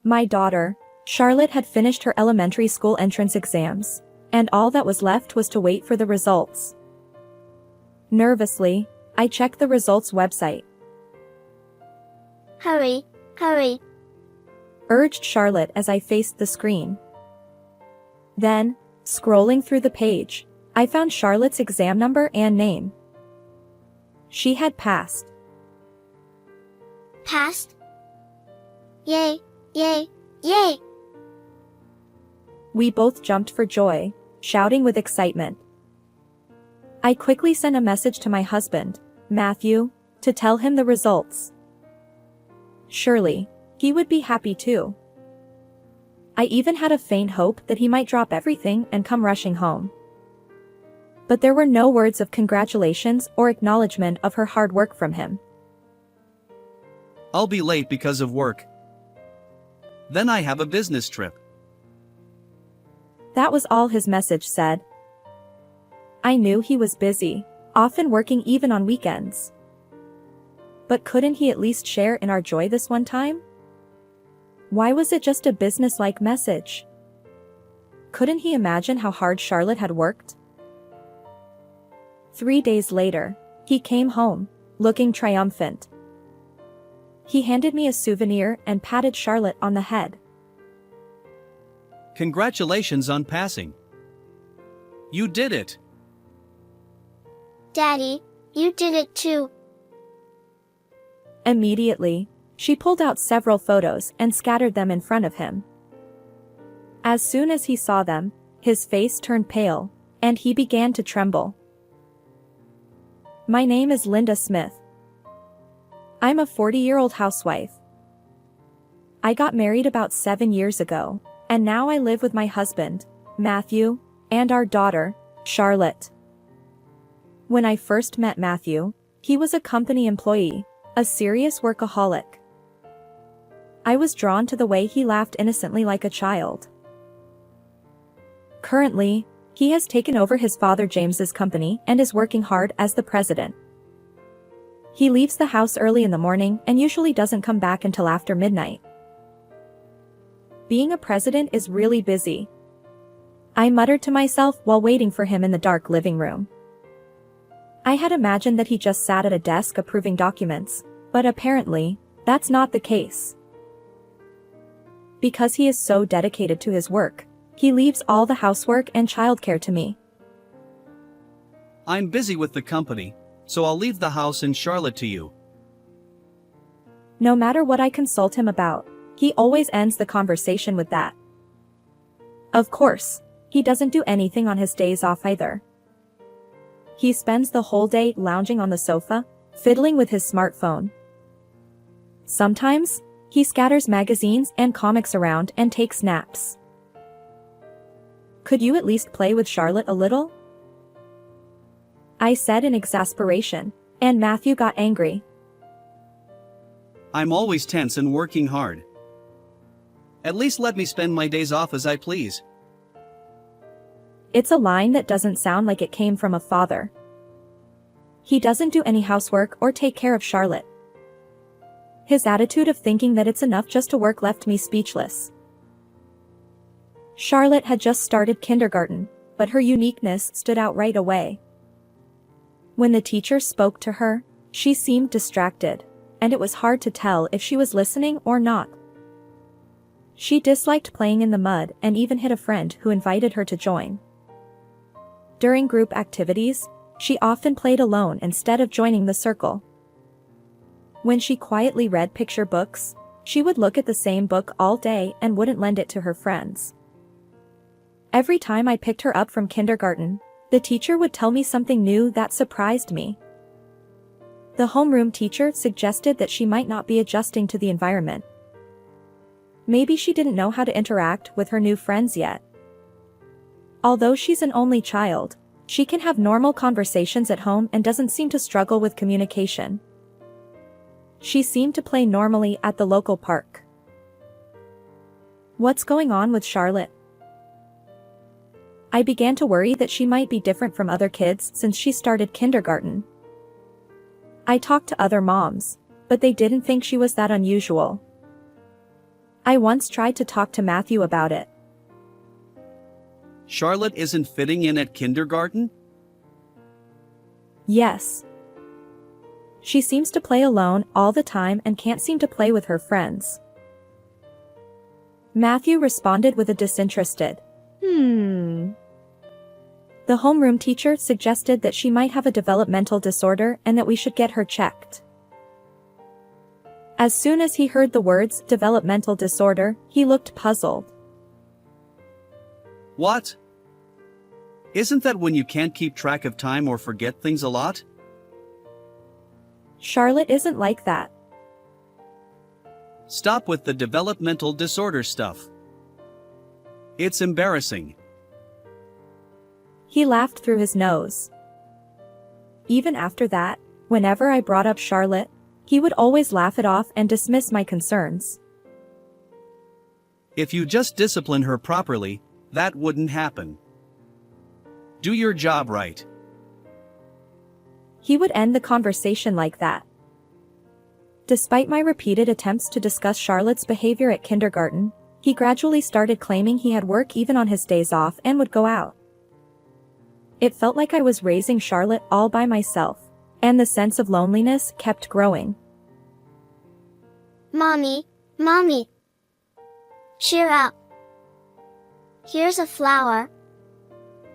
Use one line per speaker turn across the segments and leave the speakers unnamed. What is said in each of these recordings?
My daughter, Charlotte, had finished her elementary school entrance exams, and all that was left was to wait for the results. Nervously, I checked the results website.
Hurry, hurry.
Urged Charlotte as I faced the screen. Then, scrolling through the page, I found Charlotte's exam number and name. She had passed.
Passed? Yay, yay, yay!
We both jumped for joy, shouting with excitement. I quickly sent a message to my husband, Matthew, to tell him the results. Surely, he would be happy too. I even had a faint hope that he might drop everything and come rushing home. But there were no words of congratulations or acknowledgement of her hard work from him.
I'll be late because of work. Then I have a business trip.
That was all his message said. I knew he was busy, often working even on weekends. But couldn't he at least share in our joy this one time? Why was it just a business-like message? Couldn't he imagine how hard Charlotte had worked? 3 days later, he came home, looking triumphant. He handed me a souvenir and patted Charlotte on the head.
Congratulations on passing. You did it.
Daddy, you did it too.
Immediately, she pulled out several photos and scattered them in front of him. As soon as he saw them, his face turned pale, and he began to tremble. My name is Linda Smith. I'm a 40-year-old housewife. I got married about 7 years ago, and now I live with my husband, Matthew, and our daughter, Charlotte. When I first met Matthew, he was a company employee, a serious workaholic. I was drawn to the way he laughed innocently like a child. Currently, he has taken over his father James's company and is working hard as the president. He leaves the house early in the morning and usually doesn't come back until after midnight. Being a president is really busy. I muttered to myself while waiting for him in the dark living room. I had imagined that he just sat at a desk approving documents, but apparently, that's not the case. Because he is so dedicated to his work, he leaves all the housework and childcare to me.
I'm busy with the company, so I'll leave the house in Charlotte to you.
No matter what I consult him about, he always ends the conversation with that. Of course, he doesn't do anything on his days off either. He spends the whole day lounging on the sofa, fiddling with his smartphone. Sometimes, he scatters magazines and comics around and takes naps. Could you at least play with Charlotte a little? I said in exasperation, and Matthew got angry.
I'm always tense and working hard. At least let me spend my days off as I please.
It's a line that doesn't sound like it came from a father. He doesn't do any housework or take care of Charlotte. His attitude of thinking that it's enough just to work left me speechless. Charlotte had just started kindergarten, but her uniqueness stood out right away. When the teacher spoke to her, she seemed distracted, and it was hard to tell if she was listening or not. She disliked playing in the mud and even hit a friend who invited her to join. During group activities, she often played alone instead of joining the circle. When she quietly read picture books, she would look at the same book all day and wouldn't lend it to her friends. Every time I picked her up from kindergarten, the teacher would tell me something new that surprised me. The homeroom teacher suggested that she might not be adjusting to the environment. Maybe she didn't know how to interact with her new friends yet. Although she's an only child, she can have normal conversations at home and doesn't seem to struggle with communication. She seemed to play normally at the local park. What's going on with Charlotte? I began to worry that she might be different from other kids since she started kindergarten. I talked to other moms, but they didn't think she was that unusual. I once tried to talk to Matthew about it.
Charlotte isn't fitting in at kindergarten?
Yes. She seems to play alone all the time and can't seem to play with her friends. Matthew responded with a disinterested, The homeroom teacher suggested that she might have a developmental disorder and that we should get her checked. As soon as he heard the words developmental disorder, he looked puzzled.
What? Isn't that when you can't keep track of time or forget things a lot?
Charlotte isn't like that.
Stop with the developmental disorder stuff. It's embarrassing.
He laughed through his nose. Even after that, whenever I brought up Charlotte, he would always laugh it off and dismiss my concerns.
If you just discipline her properly, that wouldn't happen. Do your job right.
He would end the conversation like that. Despite my repeated attempts to discuss Charlotte's behavior at kindergarten, he gradually started claiming he had work even on his days off and would go out. It felt like I was raising Charlotte all by myself, and the sense of loneliness kept growing.
Mommy, Mommy. Cheer up. Here's a flower.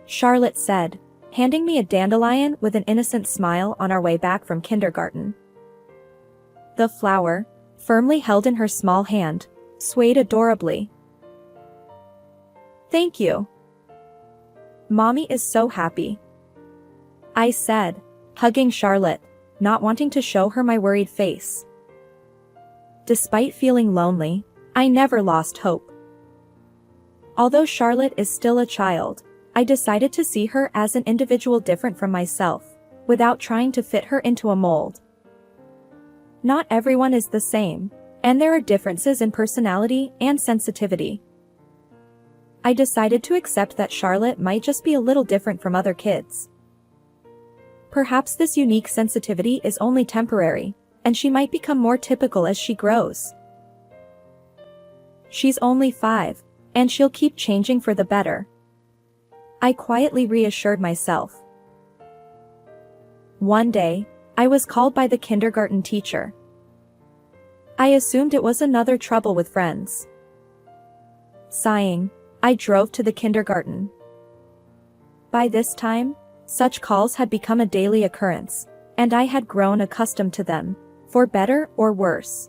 Charlotte said, handing me a dandelion with an innocent smile on our way back from kindergarten. The flower, firmly held in her small hand, swayed adorably. Thank you. Mommy is so happy, I said, hugging Charlotte, not wanting to show her my worried face. Despite feeling lonely, I never lost hope. Although Charlotte is still a child, I decided to see her as an individual different from myself, without trying to fit her into a mold. Not everyone is the same, and there are differences in personality and sensitivity. I decided to accept that Charlotte might just be a little different from other kids. Perhaps this unique sensitivity is only temporary, and she might become more typical as she grows. She's only 5, and she'll keep changing for the better. I quietly reassured myself. One day, I was called by the kindergarten teacher. I assumed it was another trouble with friends. Sighing, I drove to the kindergarten. By this time, such calls had become a daily occurrence, and I had grown accustomed to them, for better or worse.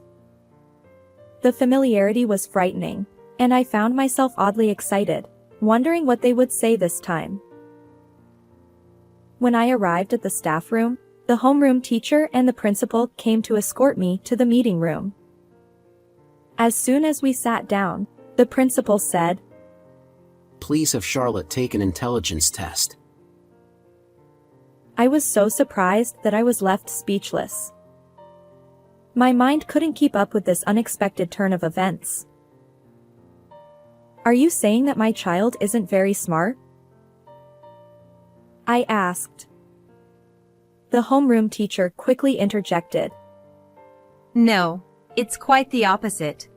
The familiarity was frightening, and I found myself oddly excited, wondering what they would say this time. When I arrived at the staff room, the homeroom teacher and the principal came to escort me to the meeting room. As soon as we sat down, the principal said,
"Please have Charlotte take an intelligence test."
I was so surprised that I was left speechless. My mind couldn't keep up with this unexpected turn of events. Are you saying that my child isn't very smart? I asked. The homeroom teacher quickly interjected.
No, it's quite the opposite.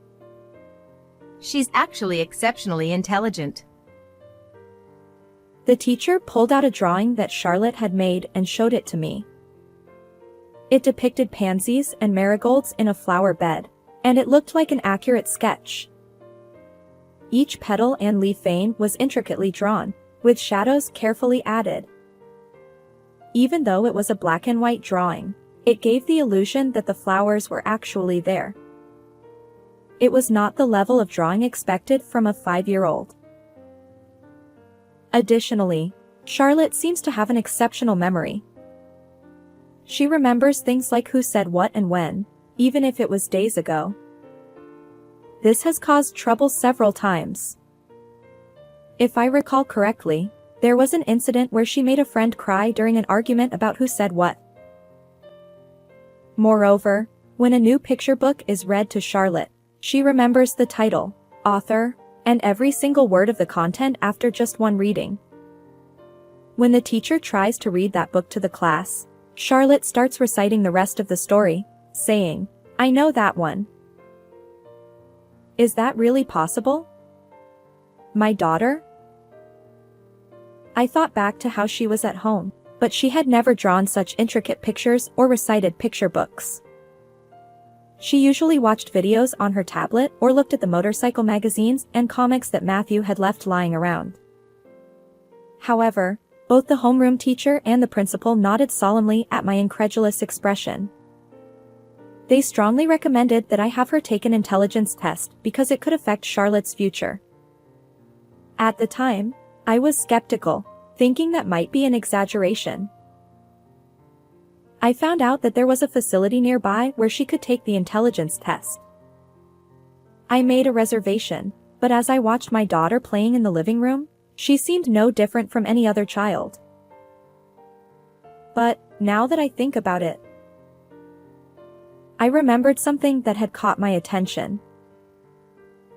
She's actually exceptionally intelligent.
The teacher pulled out a drawing that Charlotte had made and showed it to me. It depicted pansies and marigolds in a flower bed, and it looked like an accurate sketch. Each petal and leaf vein was intricately drawn, with shadows carefully added. Even though it was a black and white drawing, it gave the illusion that the flowers were actually there. It was not the level of drawing expected from a 5-year-old. Additionally, Charlotte seems to have an exceptional memory. She remembers things like who said what and when, even if it was days ago. This has caused trouble several times. If I recall correctly, there was an incident where she made a friend cry during an argument about who said what. Moreover, when a new picture book is read to Charlotte, she remembers the title, author, and every single word of the content after just one reading. When the teacher tries to read that book to the class, Charlotte starts reciting the rest of the story, saying, "I know that one." Is that really possible? My daughter? I thought back to how she was at home, but she had never drawn such intricate pictures or recited picture books. She usually watched videos on her tablet or looked at the motorcycle magazines and comics that Matthew had left lying around. However, both the homeroom teacher and the principal nodded solemnly at my incredulous expression. They strongly recommended that I have her take an intelligence test because it could affect Charlotte's future. At the time, I was skeptical, thinking that might be an exaggeration. I found out that there was a facility nearby where she could take the intelligence test. I made a reservation, but as I watched my daughter playing in the living room, she seemed no different from any other child. But, now that I think about it, I remembered something that had caught my attention.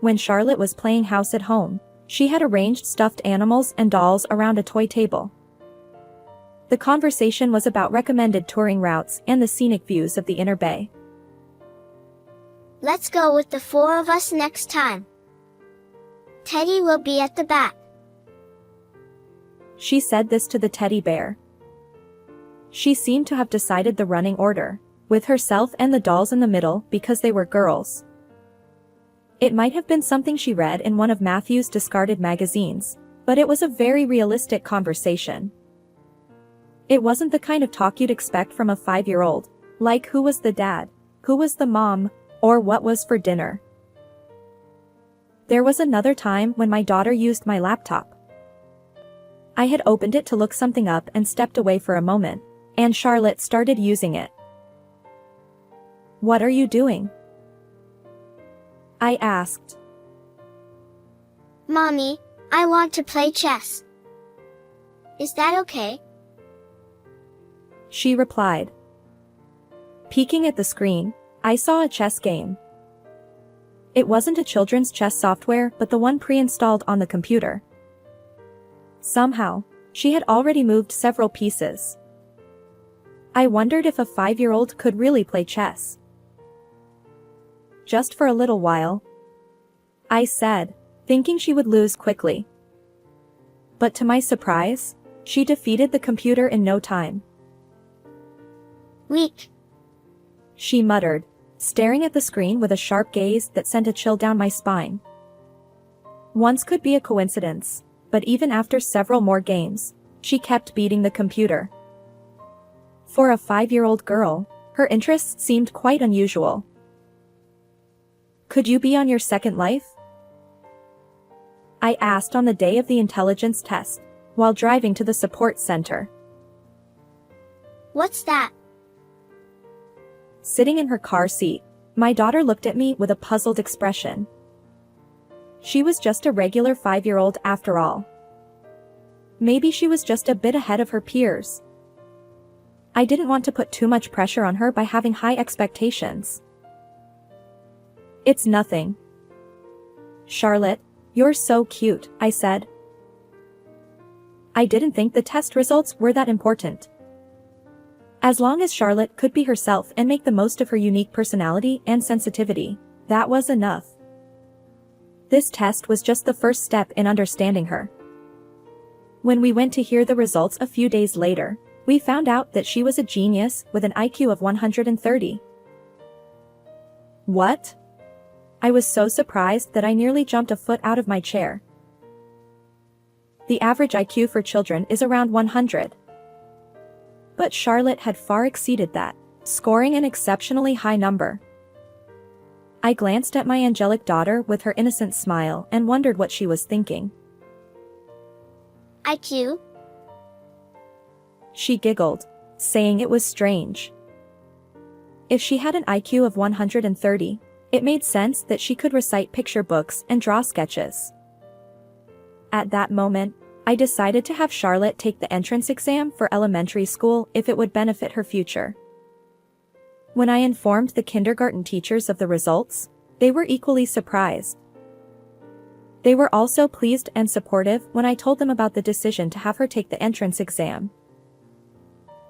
When Charlotte was playing house at home, she had arranged stuffed animals and dolls around a toy table. The conversation was about recommended touring routes and the scenic views of the Inner Bay.
Let's go with the 4 of us next time. Teddy will be at the back.
She said this to the teddy bear. She seemed to have decided the running order, with herself and the dolls in the middle because they were girls. It might have been something she read in one of Matthew's discarded magazines, but it was a very realistic conversation. It wasn't the kind of talk you'd expect from a 5-year-old, like who was the dad, who was the mom, or what was for dinner. There was another time when my daughter used my laptop. I had opened it to look something up and stepped away for a moment, and Charlotte started using it. "What are you doing?" I asked.
Mommy, I want to play chess. Is that okay?
She replied. Peeking at the screen, I saw a chess game. It wasn't a children's chess software but the one pre-installed on the computer. Somehow, she had already moved several pieces. I wondered if a 5-year-old could really play chess. "Just for a little while," I said, thinking she would lose quickly. But to my surprise, she defeated the computer in no time.
Weak.
She muttered, staring at the screen with a sharp gaze that sent a chill down my spine. Once could be a coincidence, but even after several more games, she kept beating the computer. For a 5-year-old girl, her interests seemed quite unusual. "Could you be on your second life?" I asked on the day of the intelligence test, while driving to the support center.
What's that?
Sitting in her car seat, my daughter looked at me with a puzzled expression. She was just a regular 5-year-old after all. Maybe she was just a bit ahead of her peers. I didn't want to put too much pressure on her by having high expectations. "It's nothing." "Charlotte, you're so cute," I said. I didn't think the test results were that important. As long as Charlotte could be herself and make the most of her unique personality and sensitivity, that was enough. This test was just the first step in understanding her. When we went to hear the results a few days later, we found out that she was a genius with an IQ of 130. What? I was so surprised that I nearly jumped a foot out of my chair. The average IQ for children is around 100. But Charlotte had far exceeded that, scoring an exceptionally high number. I glanced at my angelic daughter with her innocent smile and wondered what she was thinking.
IQ?
She giggled, saying it was strange. If she had an IQ of 130, it made sense that she could recite picture books and draw sketches. At that moment, I decided to have Charlotte take the entrance exam for elementary school if it would benefit her future. When I informed the kindergarten teachers of the results, they were equally surprised. They were also pleased and supportive when I told them about the decision to have her take the entrance exam.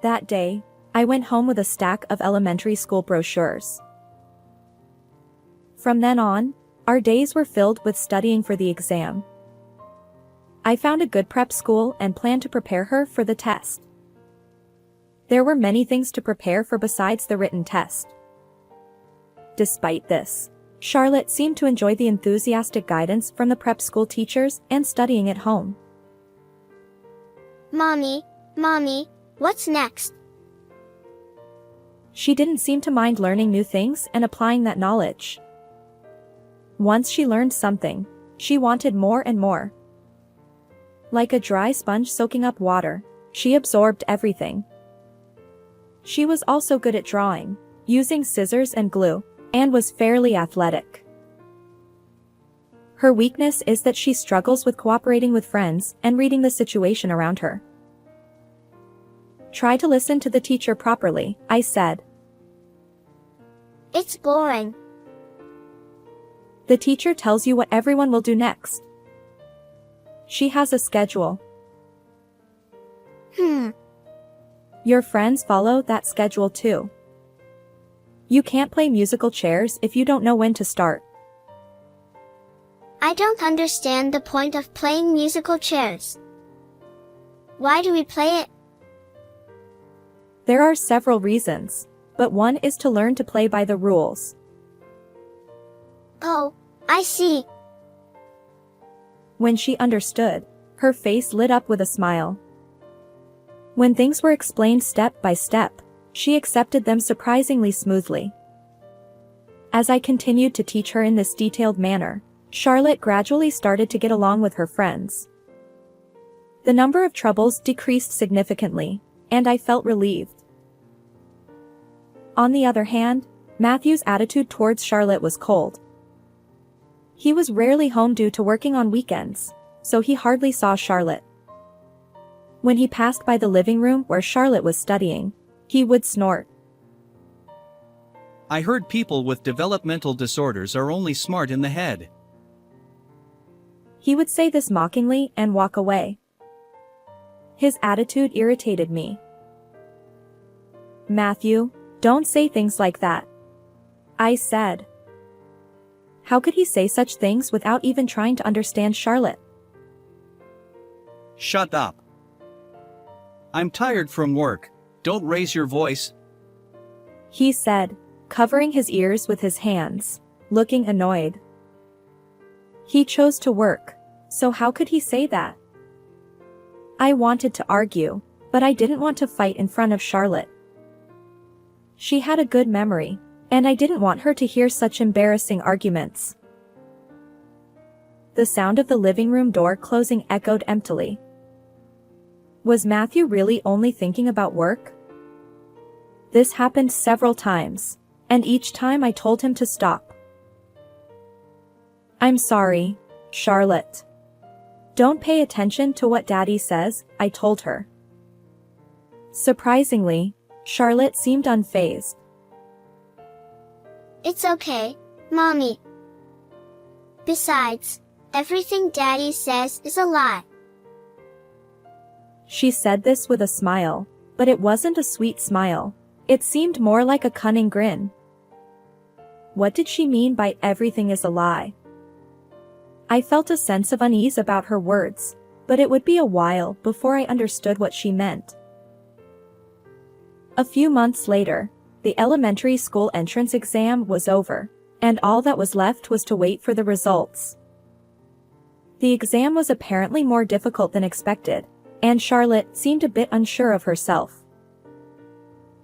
That day, I went home with a stack of elementary school brochures. From then on, Our days were filled with studying for the exam. I found a good prep school and planned to prepare her for the test. There were many things to prepare for besides the written test. Despite this, Charlotte seemed to enjoy the enthusiastic guidance from the prep school teachers and studying at home.
Mommy, what's next?
She didn't seem to mind learning new things and applying that knowledge. Once she learned something, she wanted more and more. Like a dry sponge soaking up water, she absorbed everything. She was also good at drawing, using scissors and glue, and was fairly athletic. Her weakness is that she struggles with cooperating with friends and reading the situation around her. Try to listen to the teacher properly, I said.
It's boring.
The teacher tells you what everyone will do next. She has a schedule. Your friends follow that schedule too. You can't play musical chairs if you don't know when to start.
I don't understand the point of playing musical chairs. Why do we play it?
There are several reasons, but one is to learn to play by the rules.
Oh, I see.
When she understood, her face lit up with a smile. When things were explained step by step, she accepted them surprisingly smoothly. As I continued to teach her in this detailed manner, Charlotte gradually started to get along with her friends. The number of troubles decreased significantly, and I felt relieved. On the other hand, Matthew's attitude towards Charlotte was cold. He was rarely home due to working on weekends, so he hardly saw Charlotte. When he passed by the living room where Charlotte was studying, he would snort.
I heard people with developmental disorders are only smart in the head.
He would say this mockingly and walk away. His attitude irritated me. Matthew, don't say things like that, I said. How could he say such things without even trying to understand Charlotte?
Shut up. I'm tired from work, don't raise your voice.
He said, covering his ears with his hands, looking annoyed. He chose to work, so how could he say that? I wanted to argue, but I didn't want to fight in front of Charlotte. She had a good memory, and I didn't want her to hear such embarrassing arguments. The sound of the living room door closing echoed emptily. Was Matthew really only thinking about work? This happened several times, and each time I told him to stop. I'm sorry, Charlotte. Don't pay attention to what Daddy says, I told her. Surprisingly, Charlotte seemed unfazed.
It's okay, Mommy. Besides, everything Daddy says is a lie.
She said this with a smile, but it wasn't a sweet smile. It seemed more like a cunning grin. What did she mean by everything is a lie? I felt a sense of unease about her words, but it would be a while before I understood what she meant. A few months later, the elementary school entrance exam was over, and all that was left was to wait for the results. The exam was apparently more difficult than expected, and Charlotte seemed a bit unsure of herself.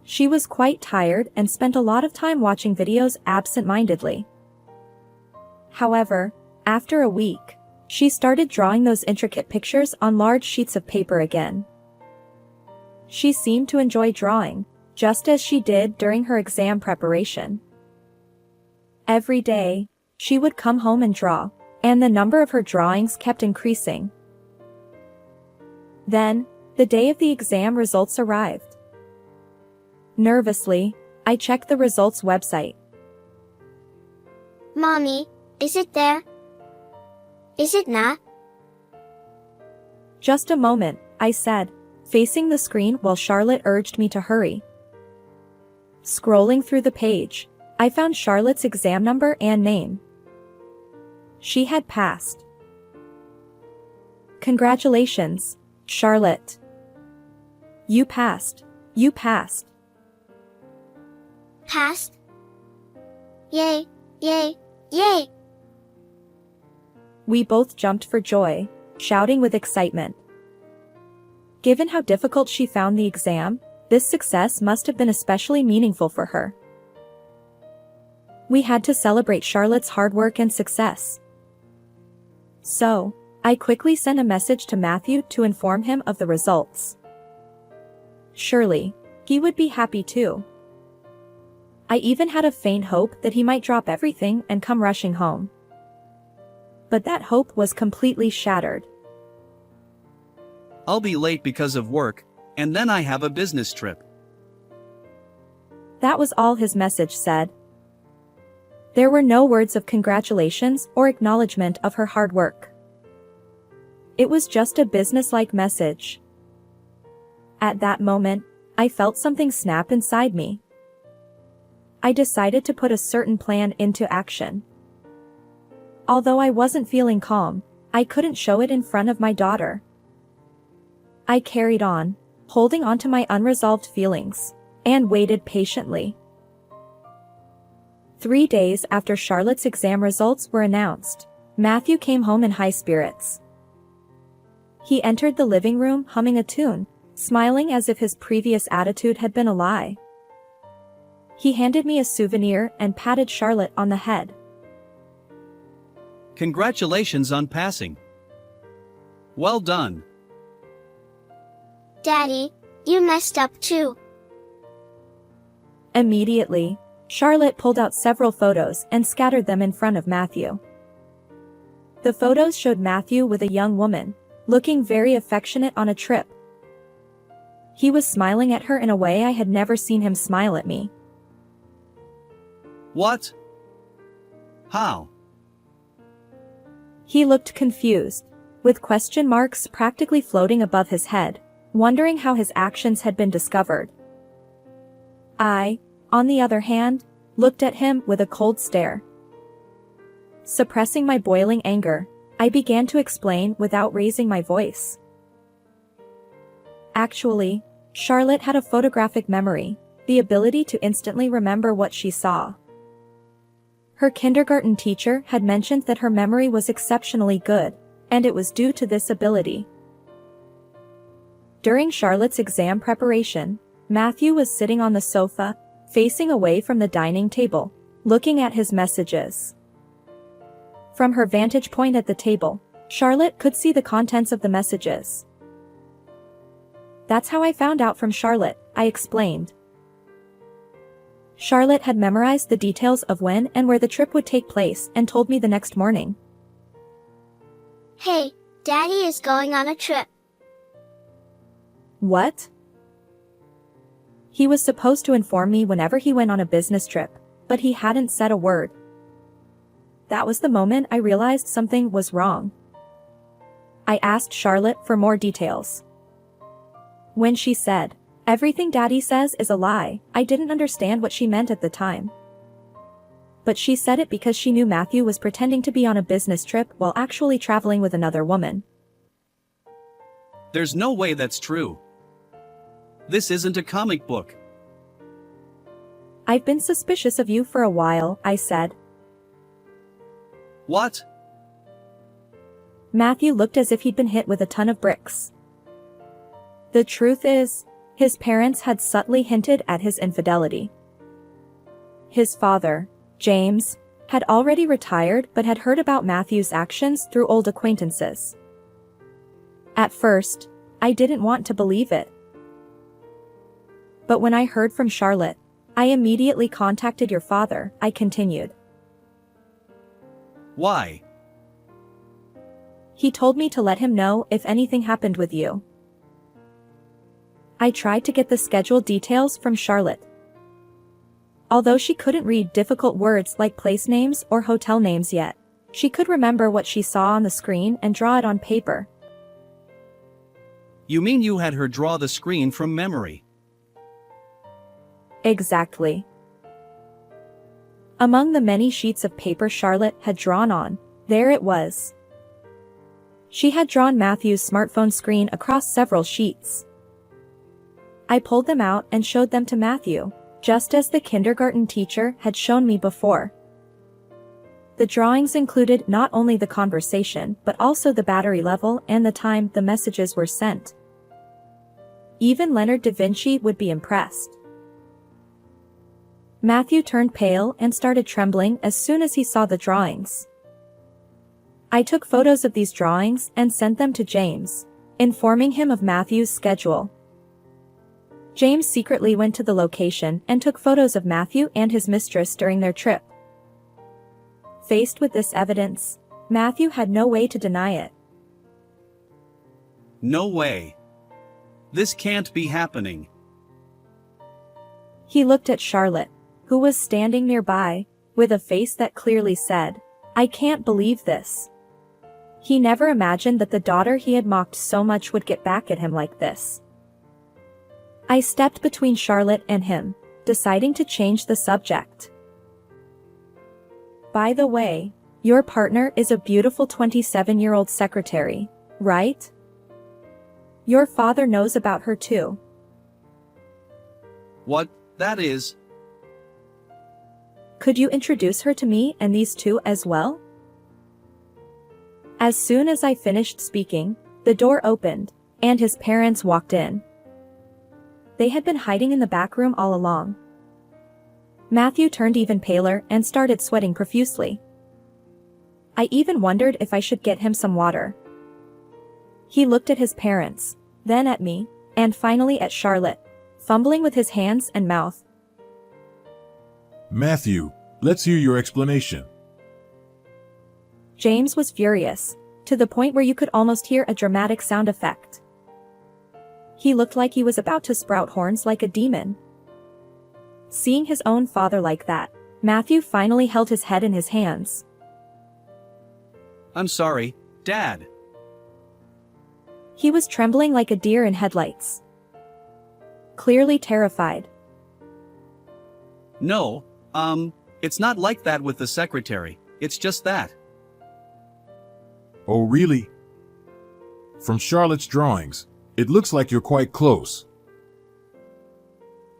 She was quite tired and spent a lot of time watching videos absent-mindedly. However, after a week, she started drawing those intricate pictures on large sheets of paper again. She seemed to enjoy drawing, just as she did during her exam preparation. Every day, she would come home and draw, and the number of her drawings kept increasing. Then, the day of the exam results arrived. Nervously, I checked the results website.
Mommy, is it there? Is it not?
Just a moment, I said, facing the screen while Charlotte urged me to hurry. Scrolling through the page, I found Charlotte's exam number and name. She had passed. Congratulations, Charlotte. You passed. You passed.
Passed? Yay, yay, yay!
We both jumped for joy, shouting with excitement. Given how difficult she found the exam, this success must have been especially meaningful for her. We had to celebrate Charlotte's hard work and success. So, I quickly sent a message to Matthew to inform him of the results. Surely, he would be happy too. I even had a faint hope that he might drop everything and come rushing home. But that hope was completely shattered.
I'll be late because of work, and then I have a business trip.
That was all his message said. There were no words of congratulations or acknowledgement of her hard work. It was just a businesslike message. At that moment, I felt something snap inside me. I decided to put a certain plan into action. Although I wasn't feeling calm, I couldn't show it in front of my daughter. I carried on, holding on to my unresolved feelings, and waited patiently. 3 days after Charlotte's exam results were announced, Matthew came home in high spirits. He entered the living room humming a tune, smiling as if his previous attitude had been a lie. He handed me a souvenir and patted Charlotte on the head.
Congratulations on passing. Well done.
Daddy, you messed up too.
Immediately, Charlotte pulled out several photos and scattered them in front of Matthew. The photos showed Matthew with a young woman, looking very affectionate on a trip. He was smiling at her in a way I had never seen him smile at me.
What? How?
He looked confused, with question marks practically floating above his head, wondering how his actions had been discovered. I, on the other hand, looked at him with a cold stare. Suppressing my boiling anger, I began to explain without raising my voice. Actually, Charlotte had a photographic memory, the ability to instantly remember what she saw. Her kindergarten teacher had mentioned that her memory was exceptionally good, and it was due to this ability. During Charlotte's exam preparation, Matthew was sitting on the sofa, facing away from the dining table, looking at his messages. From her vantage point at the table, Charlotte could see the contents of the messages. That's how I found out from Charlotte, I explained. Charlotte had memorized the details of when and where the trip would take place and told me the next morning.
Hey, Daddy is going on a trip.
What? He was supposed to inform me whenever he went on a business trip, but he hadn't said a word. That was the moment I realized something was wrong. I asked Charlotte for more details. When she said, "Everything Daddy says is a lie," I didn't understand what she meant at the time. But she said it because she knew Matthew was pretending to be on a business trip while actually traveling with another woman.
There's no way that's true. This isn't a comic book.
I've been suspicious of you for a while, I said.
What?
Matthew looked as if he'd been hit with a ton of bricks. The truth is, his parents had subtly hinted at his infidelity. His father, James, had already retired but had heard about Matthew's actions through old acquaintances. At first, I didn't want to believe it. But when I heard from Charlotte, I immediately contacted your father, I continued.
Why?
He told me to let him know if anything happened with you. I tried to get the schedule details from Charlotte. Although she couldn't read difficult words like place names or hotel names yet, she could remember what she saw on the screen and draw it on paper.
You mean you had her draw the screen from memory?
Exactly. Among the many sheets of paper Charlotte had drawn on, There it was. She had drawn Matthew's smartphone screen across several sheets. I pulled them out and showed them to Matthew, just as the kindergarten teacher had shown me before. The drawings included not only the conversation but also the battery level and the time the messages were sent. Even Leonard da Vinci would be impressed. Matthew turned pale and started trembling as soon as he saw the drawings. I took photos of these drawings and sent them to James, informing him of Matthew's schedule. James secretly went to the location and took photos of Matthew and his mistress during their trip. Faced with this evidence, Matthew had no way to deny it.
No way. This can't be happening.
He looked at Charlotte, who was standing nearby, with a face that clearly said, "I can't believe this." He never imagined that the daughter he had mocked so much would get back at him like this. I stepped between Charlotte and him, deciding to change the subject. By the way, your partner is a beautiful 27-year-old secretary, right? Your father knows about her too.
What, that is?
Could you introduce her to me and these two as well? As soon as I finished speaking, the door opened, and his parents walked in. They had been hiding in the back room all along. Matthew turned even paler and started sweating profusely. I even wondered if I should get him some water. He looked at his parents, then at me, and finally at Charlotte, fumbling with his hands and mouth.
Matthew, let's hear your explanation.
James was furious, to the point where you could almost hear a dramatic sound effect. He looked like he was about to sprout horns like a demon. Seeing his own father like that, Matthew finally held his head in his hands.
I'm sorry, Dad.
He was trembling like a deer in headlights. Clearly terrified.
No, it's not like that with the secretary, it's just that.
Oh, really? From Charlotte's drawings, it looks like you're quite close.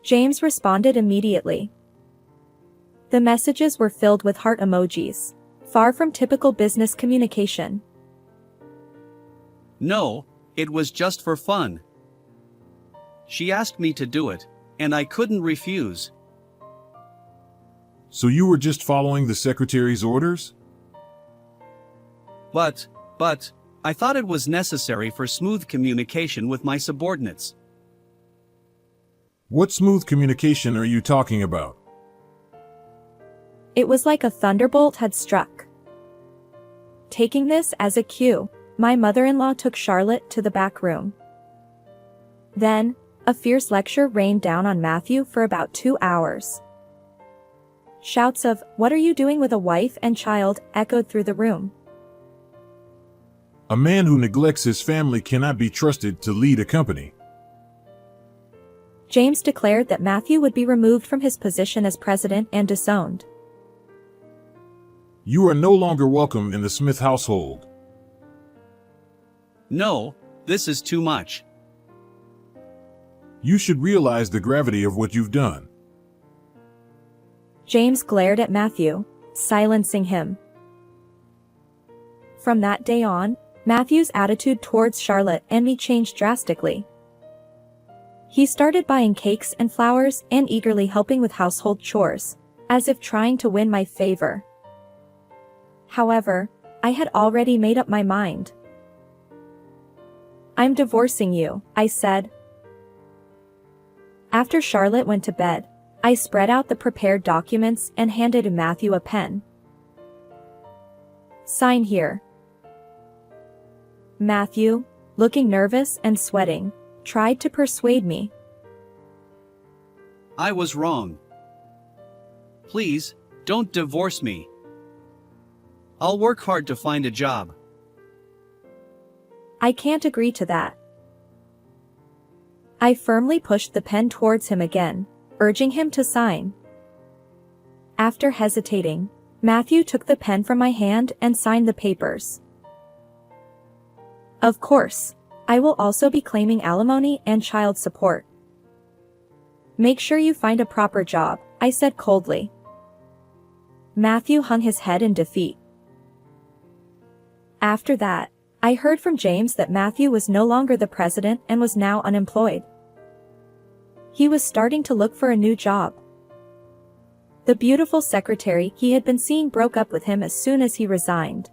James responded immediately. The messages were filled with heart emojis, far from typical business communication.
No, it was just for fun. She asked me to do it, and I couldn't refuse.
So you were just following the secretary's orders?
But, I thought it was necessary for smooth communication with my subordinates.
What smooth communication are you talking about?
It was like a thunderbolt had struck. Taking this as a cue, my mother-in-law took Charlotte to the back room. Then, a fierce lecture rained down on Matthew for about 2 hours. Shouts of, "What are you doing with a wife and child?" echoed through the room.
A man who neglects his family cannot be trusted to lead a company.
James declared that Matthew would be removed from his position as president and disowned.
You are no longer welcome in the Smith household.
No, this is too much.
You should realize the gravity of what you've done.
James glared at Matthew, silencing him. From that day on, Matthew's attitude towards Charlotte and me changed drastically. He started buying cakes and flowers and eagerly helping with household chores, as if trying to win my favor. However, I had already made up my mind. "I'm divorcing you," I said. After Charlotte went to bed, I spread out the prepared documents and handed Matthew a pen. "Sign here." Matthew, looking nervous and sweating, tried to persuade me.
I was wrong. Please, don't divorce me. I'll work hard to find a job.
I can't agree to that. I firmly pushed the pen towards him again, urging him to sign. After hesitating, Matthew took the pen from my hand and signed the papers. Of course, I will also be claiming alimony and child support. Make sure you find a proper job, I said coldly. Matthew hung his head in defeat. After that, I heard from James that Matthew was no longer the president and was now unemployed. He was starting to look for a new job. The beautiful secretary he had been seeing broke up with him as soon as he resigned.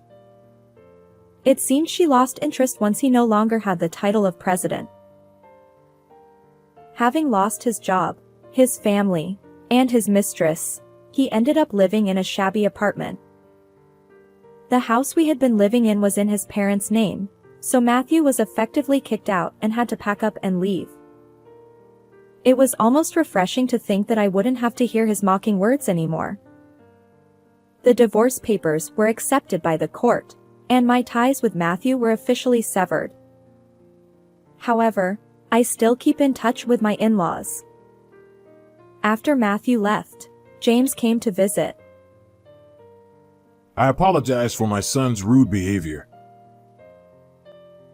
It seemed she lost interest once he no longer had the title of president. Having lost his job, his family, and his mistress, he ended up living in a shabby apartment. The house we had been living in was in his parents' name, so Matthew was effectively kicked out and had to pack up and leave. It was almost refreshing to think that I wouldn't have to hear his mocking words anymore. The divorce papers were accepted by the court, and my ties with Matthew were officially severed. However, I still keep in touch with my in-laws. After Matthew left, James came to visit.
I apologize for my son's rude behavior.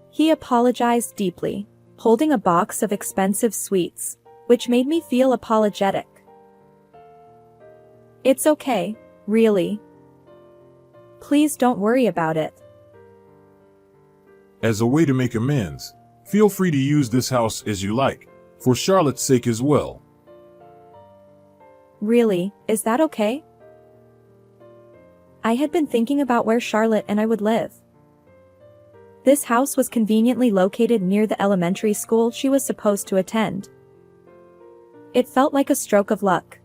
He apologized deeply, holding a box of expensive sweets, which made me feel apologetic. It's okay, really. Please don't worry about it.
As a way to make amends, feel free to use this house as you like, for Charlotte's sake as well.
Really, is that okay? I had been thinking about where Charlotte and I would live. This house was conveniently located near the elementary school she was supposed to attend. It felt like a stroke of luck.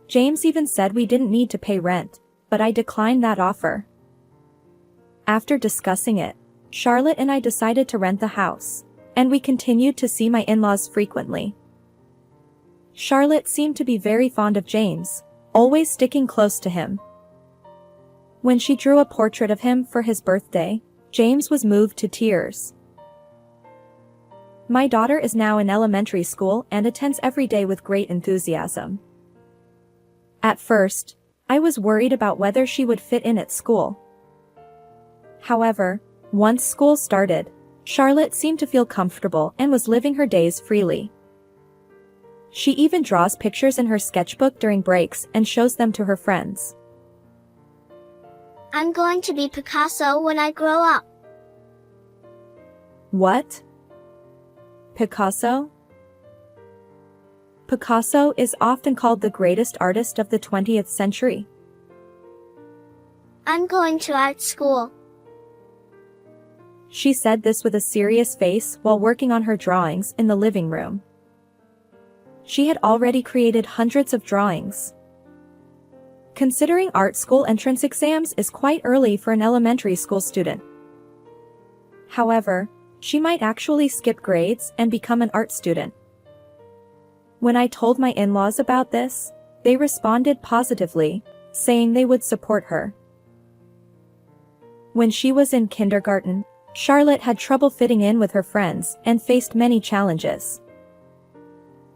James even said we didn't need to pay rent, but I declined that offer. After discussing it, Charlotte and I decided to rent the house, and we continued to see my in-laws frequently. Charlotte seemed to be very fond of James, always sticking close to him. When she drew a portrait of him for his birthday, James was moved to tears. My daughter is now in elementary school and attends every day with great enthusiasm. At first, I was worried about whether she would fit in at school. However, once school started, Charlotte seemed to feel comfortable and was living her days freely. She even draws pictures in her sketchbook during breaks and shows them to her friends.
I'm going to be Picasso when I grow up.
What? Picasso? Picasso is often called the greatest artist of the 20th century.
I'm going to art school.
She said this with a serious face while working on her drawings in the living room. She had already created hundreds of drawings. Considering art school entrance exams is quite early for an elementary school student. However, she might actually skip grades and become an art student. When I told my in-laws about this, they responded positively, saying they would support her. When she was in kindergarten, Charlotte had trouble fitting in with her friends and faced many challenges.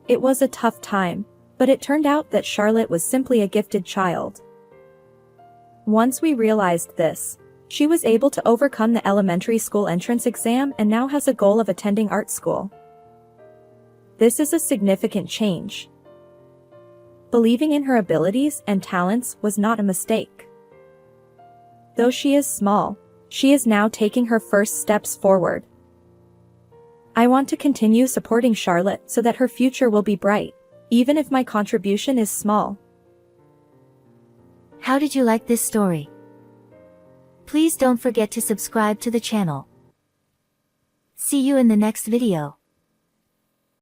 It was a tough time, but it turned out that Charlotte was simply a gifted child. Once we realized this, she was able to overcome the elementary school entrance exam and now has a goal of attending art school. This is a significant change. Believing in her abilities and talents was not a mistake. Though she is small, she is now taking her first steps forward. I want to continue supporting Charlotte so that her future will be bright, even if my contribution is small.
How did you like this story? Please don't forget to subscribe to the channel. See you in the next video.